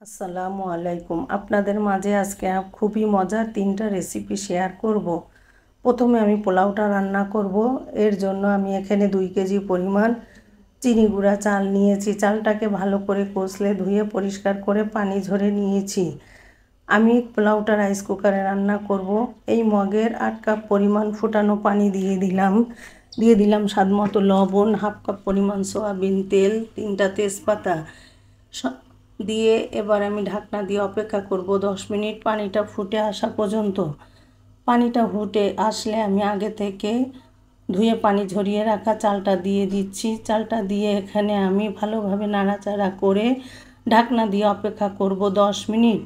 আসসালামু আলাইকুম। আপনাদের মাঝে আজকে খুবই মজার 3টা রেসিপি শেয়ার করব। প্রথমে আমি পোলাওটা রান্না করব। এর জন্য আমি এখানে 2 কেজি পরিমাণ চিনি গুঁড়া চাল নিয়েছি। চালটাকে ভালো করে কষলে ধুয়ে পরিষ্কার করে পানি ঝরে নিয়েছি। আমি পোলাওটা রাইস কুকারে রান্না করব। এই মগের 8 কাপ পরিমাণ ফুটানো পানি দিয়ে দিলাম স্বাদমতো লবণ, হাফ কাপ পরিমাণ সয়াবিন তেল, 3টা তেজপাতা দিয়ে এবার আমি ঢাকনা দিয়ে অপেক্ষা করব 10 মিনিট পানিটা ফুটে আসা পর্যন্ত। পানিটা ফুটে আসলে আমি আগে থেকে ধুয়ে পানি ঝরিয়ে রাখা চালটা দিয়ে দিচ্ছি। চালটা দিয়ে এখানে আমি ভালোভাবে নাড়াচাড়া করে ঢাকনা দিয়ে অপেক্ষা করব 10 মিনিট।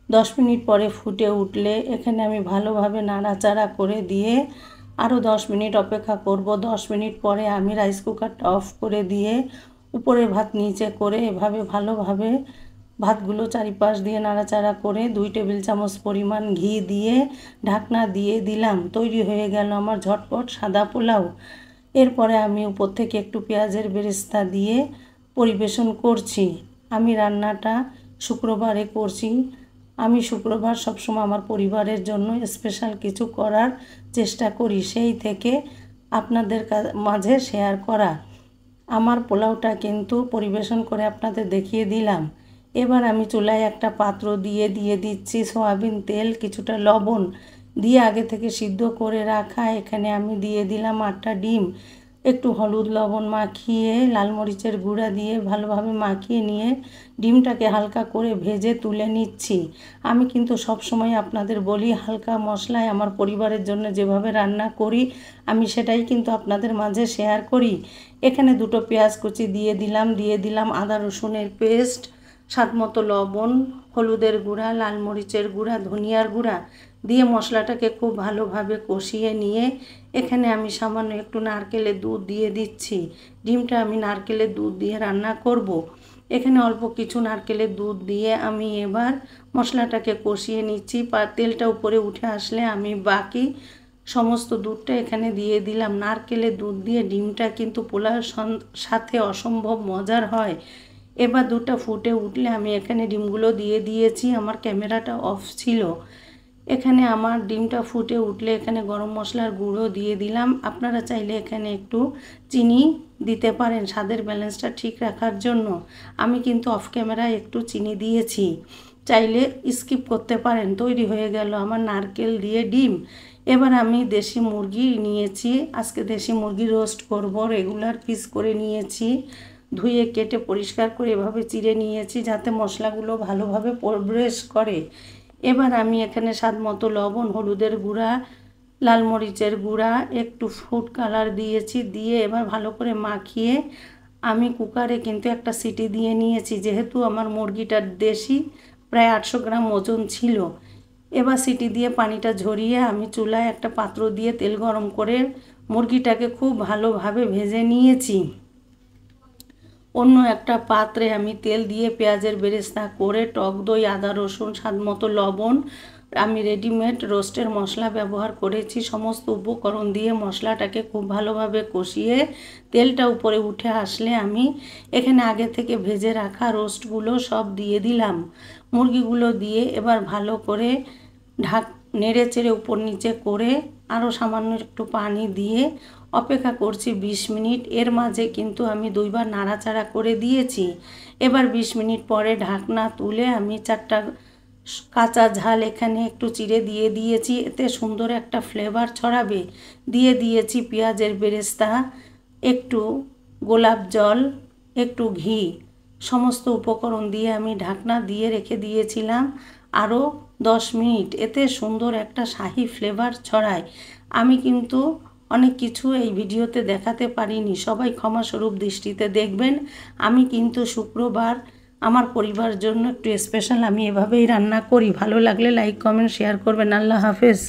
10 মিনিট পরে ফুটে উঠলে এখানে আমি ভালোভাবে নাড়াচাড়া করে দিয়ে আরও 10 মিনিট অপেক্ষা করব। 10 মিনিট পরে আমি রাইস কুকারটা অফ করে দিয়ে উপরের ভাত নিচে করে এভাবে ভালোভাবে ভাতগুলো চারিপাশ দিয়ে নাড়াচাড়া করে 2 টেবিল চামচ পরিমাণ ঘি দিয়ে ঢাকনা দিয়ে দিলাম। তৈরি হয়ে গেল আমার ঝটপট সাদা পোলাও। এরপরে আমি উপর থেকে একটু পেঁয়াজের বেরেস্তা দিয়ে পরিবেশন করছি। আমি রান্নাটা শুক্রবারে করছি। আমি শুক্রবার সবসময় আমার পরিবারের জন্য স্পেশাল কিছু করার চেষ্টা করি, সেই থেকে আপনাদের মাঝে শেয়ার করা। আমার পোলাওটা কিন্তু পরিবেশন করে আপনাদের দেখিয়ে দিলাম। এবার আমি চুলায় একটা পাত্র দিয়ে দিচ্ছি সয়াবিন তেল, কিছুটা লবণ দিয়ে আগে থেকে সিদ্ধ করে রাখা এখানে আমি দিয়ে দিলাম 8টা ডিম। একটু হলুদ লবণ মাখিয়ে লাল মরিচের গুঁড়া দিয়ে ভালোভাবে মাখিয়ে নিয়ে ডিমটাকে হালকা করে ভেজে তুলে নিচ্ছি। আমি কিন্তু সব সময় আপনাদের বলি হালকা মশলায় আমার পরিবারের জন্য যেভাবে রান্না করি আমি সেটাই কিন্তু আপনাদের মাঝে শেয়ার করি। এখানে 2টো পেঁয়াজ কুচি দিয়ে দিলাম আদা রসুনের পেস্ট, স্বাদমতো লবণ, হলুদের গুঁড়া, লাল মরিচের গুঁড়া, ধনিয়ার গুঁড়া দিয়ে মশলাটাকে খুব ভালোভাবে কষিয়ে নিয়ে এখানে আমি সামান্য একটু নারকেলের দুধ দিয়ে দিচ্ছি। ডিমটা আমি নারকেলের দুধ দিয়ে রান্না করব। এখানে অল্প কিছু নারকেলের দুধ দিয়ে আমি এবার মশলাটাকে কষিয়ে নিচ্ছি। তেলটা উপরে উঠে আসলে আমি বাকি সমস্ত দুধটা এখানে দিয়ে দিলাম। নারকেলের দুধ দিয়ে ডিমটা কিন্তু পোলাওর সাথে অসম্ভব মজার হয়। এবার দুধটা ফুটে উঠলে আমি এখানে ডিমগুলো দিয়ে দিয়েছি। আমার ক্যামেরাটা অফ ছিল। এখানে আমার ডিমটা ফুটে উঠলে এখানে গরম মশলার গুঁড়ো দিয়ে দিলাম। আপনারা চাইলে এখানে একটু চিনি দিতে পারেন স্বাদের ব্যালেন্সটা ঠিক রাখার জন্য। আমি কিন্তু অফ ক্যামেরায় একটু চিনি দিয়েছি, চাইলে স্কিপ করতে পারেন। তৈরি হয়ে গেল আমার নারকেল দিয়ে ডিম। এবার আমি দেশি মুরগি নিয়েছি, আজকে দেশি মুরগি রোস্ট করব। রেগুলার পিস করে নিয়েছি, ধুয়ে কেটে পরিষ্কার করে এভাবে চিড়ে নিয়েছি যাতে মশলাগুলো ভালোভাবে প্রবেশ করে। এবার আমি এখানে স্বাদমতো লবণ, হলুদের গুঁড়া, লাল মরিচের গুঁড়া, একটু ফুড কালার দিয়েছি। দিয়ে এবার ভালো করে মাখিয়ে আমি কুকারে কিন্তু একটা সিটি দিয়ে নিয়েছি, যেহেতু আমার মুরগিটা দেশি প্রায় 800 গ্রাম ওজন ছিল। এবার সিটি দিয়ে পানিটা ঝরিয়ে আমি চুলায় একটা পাত্র দিয়ে তেল গরম করে মুরগিটাকে খুব ভালোভাবে ভেজে নিয়েছি। অন্য একটা পাত্রে আমি তেল দিয়ে পেঁয়াজের বেরেস্তা করে টক দই, আদা রসুন, স্বাদমতো লবণ, আমি রেডিমেড রোস্টের মশলা ব্যবহার করেছি। সমস্ত উপকরণ দিয়ে মশলাটাকে খুব ভালোভাবে কষিয়ে তেলটা উপরে উঠে আসলে আমি এখানে আগে থেকে ভেজে রাখা রোস্টগুলো সব দিয়ে দিলাম। মুরগিগুলো দিয়ে এবার ভালো করে নেড়ে চেড়ে উপর নিচে করে আরও সামান্য একটু পানি দিয়ে অপেক্ষা করছি 20 মিনিট। এর মাঝে কিন্তু আমি 2বার নাড়াচাড়া করে দিয়েছি। এবার 20 মিনিট পরে ঢাকনা তুলে আমি 4টা কাঁচা ঝাল এখানে একটু চিড়ে দিয়ে দিয়েছি, এতে সুন্দর একটা ফ্লেভার ছড়াবে। দিয়ে দিয়েছি পেঁয়াজের বেরেস্তা, একটু গোলাপ জল, একটু ঘি, সমস্ত উপকরণ দিয়ে আমি ঢাকনা দিয়ে রেখে দিয়েছিলাম আরও 10 মিনিট। এতে সুন্দর একটা শাহি ফ্লেভার ছড়ায়। আমি কিন্তু অনেক কিছু এই ভিডিওতে দেখাতে পারিনি, সবাই ক্ষমাস্বরূপ দৃষ্টিতে দেখবেন। আমি কিন্তু শুক্রবার আমার পরিবারের জন্য একটু স্পেশাল আমি এভাবেই রান্না করি। ভালো লাগলে লাইক, কমেন্ট, শেয়ার করবেন। আল্লাহ হাফেজ।